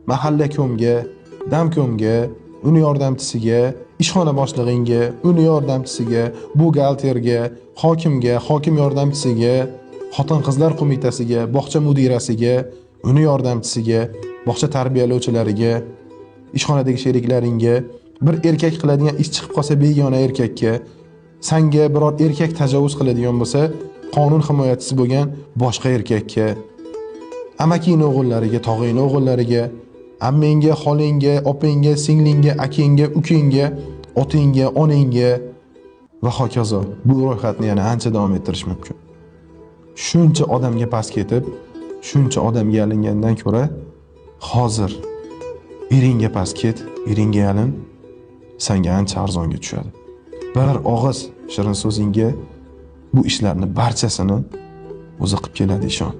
mahalla ko'mga, damko'mga, uni yordamchisiga, ishxona boshlig'iga, uni yordamchisiga, buxgalterga, hokimga, hokim yordamchisiga, xotin-qizlar qo'mitasiga, bog'cha mudirasiga, uni yordamchisiga, bog'cha tarbiyalovchilariga, ishxonadagi sheriklaringga, bir erkak qiladigan ish chiqib qolsa begona erkakka, senga biror erkak tajovuz qiladigan bo'lsa, qonun himoyachisi bo'lgan boshqa erkakka, amaking o'g'illariga, tog'ing o'g'illariga, ammangga, xolingga, opangga, singlingga, akangga, ukangga, otingga, onangga va hokazo. Bu ro'yxatni yana ancha davom ettirish mumkin. Shuncha odamga past ketib, shuncha odamga yalingandan ko'ra, hozir eringga past ket, eringga yalin, senga ancha arzonga tushadi. Bir og'iz shirin so'zingga bu ishlarni barchasini o'zi qilib keladi, ishon.